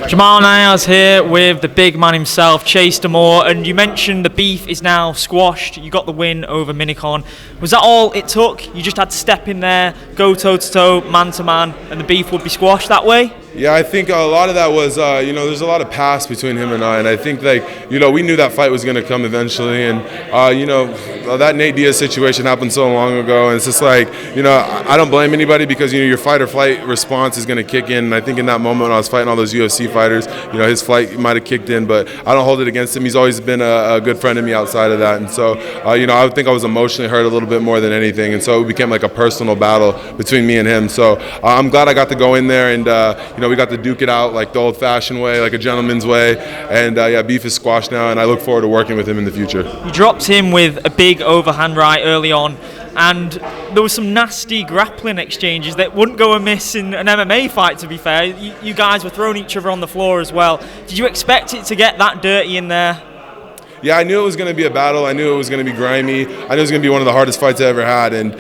Jamal Niaz here with the big man himself, Chase DeMoor, and you mentioned the beef is now squashed. You got the win over Minikon. Was that all it took? You just had to step in there, go toe-to-toe, man-to-man, and the beef would be squashed that way? Yeah, I think a lot of that was, there's a lot of past between him and I think, we knew that fight was going to come eventually, and, that Nate Diaz situation happened so long ago, and it's just I don't blame anybody because, your fight or flight response is going to kick in, and I think in that moment when I was fighting all those UFC fighters, his flight might have kicked in, but I don't hold it against him. He's always been a good friend to me outside of that, and so, I would think I was emotionally hurt a little bit more than anything, and so it became like a personal battle between me and him, so I'm glad I got to go in there and, we got to duke it out like the old-fashioned way, like a gentleman's way, and beef is squashed now, and I look forward to working with him in the future. You dropped him with a big overhand right early on, and there was some nasty grappling exchanges that wouldn't go amiss in an MMA fight, to be fair. You guys were throwing each other on the floor as well. Did you expect it to get that dirty in there? Yeah, I knew it was going to be a battle. I knew it was going to be grimy. I knew it was going to be one of the hardest fights I ever had. And,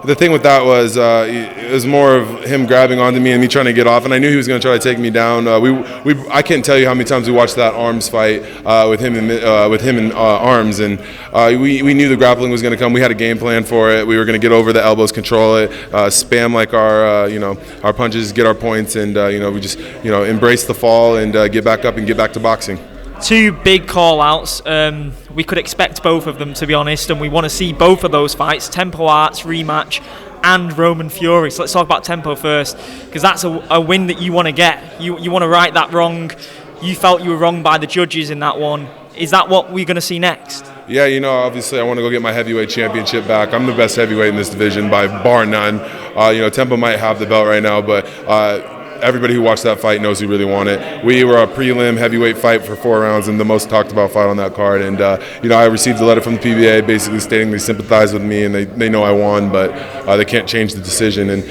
the thing with that was it was more of him grabbing onto me and me trying to get off. And I knew he was going to try to take me down. I can't tell you how many times we watched that arms fight with him in arms. And we knew the grappling was going to come. We had a game plan for it. We were going to get over the elbows, control it, spam like our punches, get our points, and we just embrace the fall and get back up and get back to boxing. Two big call-outs. We could expect both of them, to be honest, and we want to see both of those fights, Tempo Arts rematch and Roman Fury. So let's talk about Tempo first, because that's a win that you want to get. You want to right that wrong. You felt you were wrong by the judges in that one. Is that what we're going to see next? Yeah, obviously I want to go get my heavyweight championship back. I'm the best heavyweight in this division by bar none. Tempo might have the belt right now, but everybody who watched that fight knows he really won it. We were a prelim heavyweight fight for 4 rounds and the most talked about fight on that card. And, I received a letter from the PBA basically stating they sympathize with me and they know I won, but they can't change the decision. And,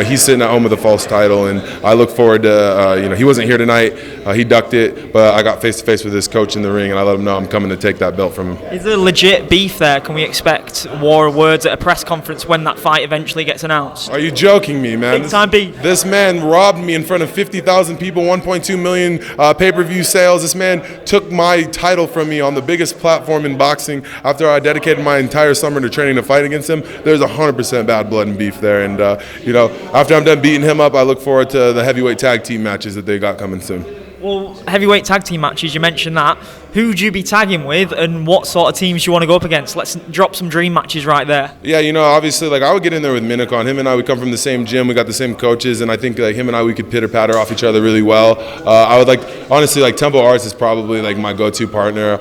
he's sitting at home with a false title. And I look forward to, he wasn't here tonight. He ducked it, but I got face-to-face with his coach in the ring and I let him know I'm coming to take that belt from him. Is there legit beef there? Can we expect war of words at a press conference when that fight eventually gets announced? Are you joking me, man? Big time beef. This man robbed me in front of 50,000 people, 1.2 million pay-per-view sales. This man took my title from me on the biggest platform in boxing after I dedicated my entire summer to training to fight against him. There's 100% bad blood and beef there. And, after I'm done beating him up, I look forward to the heavyweight tag team matches that they got coming soon. Well, heavyweight tag team matches, you mentioned that. Who would you be tagging with and what sort of teams you want to go up against? Let's drop some dream matches right there. Yeah, obviously, I would get in there with Minikon. Him and I, we come from the same gym. We got the same coaches, and I think him and I, we could pitter-patter off each other really well. I would honestly, Tempo Arts is probably my go-to partner.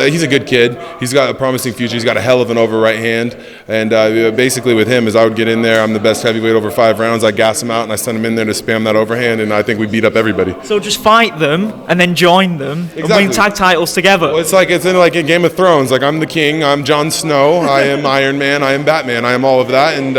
He's a good kid. He's got a promising future. He's got a hell of an over right hand. And basically with him is I would get in there. I'm the best heavyweight over 5 rounds. I gas him out, and I send him in there to spam that overhand, and I think we beat up everybody. So just fight them and then join them and win tag titles together. Well, it's in Game of Thrones. I'm the king. I'm Jon Snow. I am Iron Man. I am Batman. I am all of that. And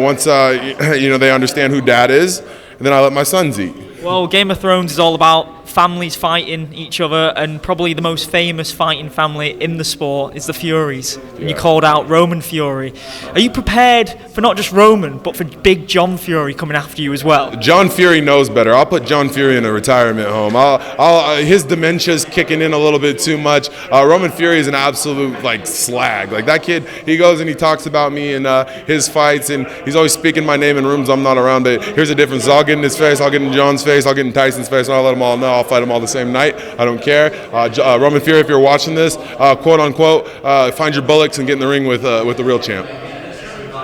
once they understand who Dad is, and then I let my sons eat. Well, Game of Thrones is all about families fighting each other, and probably the most famous fighting family in the sport is the Furies. And you called out Roman Fury. Are you prepared for not just Roman, but for big John Fury coming after you as well? John Fury knows better. I'll put John Fury in a retirement home. His dementia's kicking in a little bit too much. Roman Fury is an absolute slag. That kid, he goes and he talks about me in his fights, and he's always speaking my name in rooms I'm not around. But here's the difference: I'll get in his face, I'll get in John's face, I'll get in Tyson'S face, and I'll let them all know. I'll fight them all the same night. I don't care. Roman Fury, if you're watching this, quote unquote, find your bullocks and get in the ring with the real champ.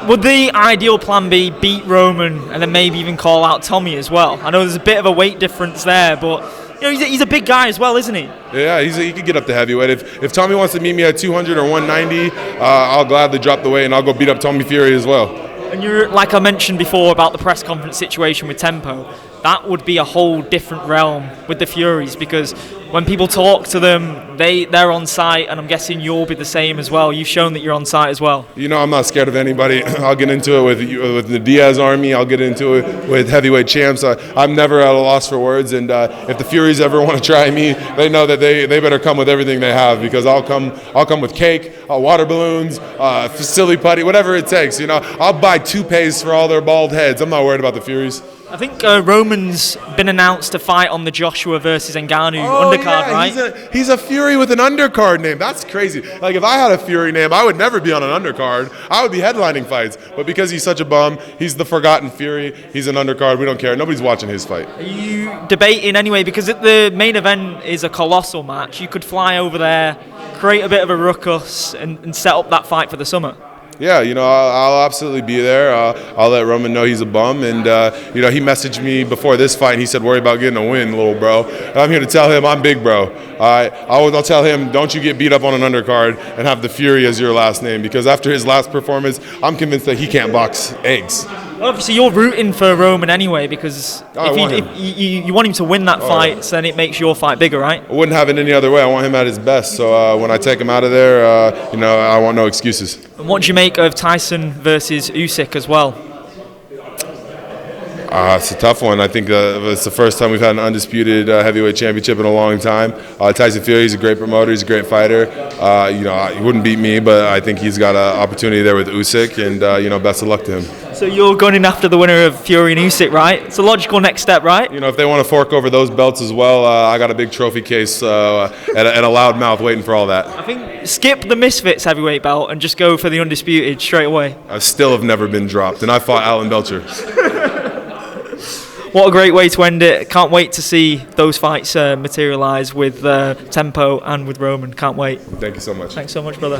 Would the ideal plan be beat Roman and then maybe even call out Tommy as well? I know there's a bit of a weight difference there, but he's a big guy as well, isn't he? Yeah, he could get up to heavyweight. If Tommy wants to meet me at 200 or 190, I'll gladly drop the weight and I'll go beat up Tommy Fury as well. And you're, like I mentioned before about the press conference situation with Tempo, that would be a whole different realm with the Furies, because when people talk to them, they're on site, and I'm guessing you'll be the same as well. You've shown that you're on site as well. I'm not scared of anybody. I'll get into it with the Diaz army. I'll get into it with heavyweight champs. I'm never at a loss for words, and if the Furies ever want to try me, they know that they better come with everything they have, because I'll come with cake, water balloons, silly putty, whatever it takes. I'll buy toupees for all their bald heads. I'm not worried about the Furies. I think Roman's been announced to fight on the Joshua versus Ngannou undercard, right? He's a Fury with an undercard name. That's crazy. Like, if I had a Fury name, I would never be on an undercard. I would be headlining fights. But because he's such a bum, he's the forgotten Fury. He's an undercard. We don't care. Nobody's watching his fight. Are you debating anyway? Because the main event is a colossal match. You could fly over there, create a bit of a ruckus, and set up that fight for the summer. Yeah, I'll absolutely be there. I'll let Roman know he's a bum. And, he messaged me before this fight, and he said, worry about getting a win, little bro. And I'm here to tell him I'm big bro. I'll tell him, don't you get beat up on an undercard and have the Fury as your last name. Because after his last performance, I'm convinced that he can't box eggs. Well, obviously, you're rooting for Roman anyway, because if you want him to win that fight, so then it makes your fight bigger, right? I wouldn't have it any other way. I want him at his best. So when I take him out of there, I want no excuses. And what do you make of Tyson versus Usyk as well? It's a tough one. I think it's the first time we've had an undisputed heavyweight championship in a long time. Tyson Fury, he's a great promoter. He's a great fighter. He wouldn't beat me, but I think he's got an opportunity there with Usyk, and best of luck to him. So you're going in after the winner of Fury and Usyk, right? It's a logical next step, right? If they want to fork over those belts as well, I got a big trophy case and a loud mouth waiting for all that. I think skip the Misfits heavyweight belt and just go for the undisputed straight away. I still have never been dropped, and I fought Alan Belcher. What a great way to end it. Can't wait to see those fights materialise with Tempo and with Roman. Can't wait. Thank you so much. Thanks so much, brother.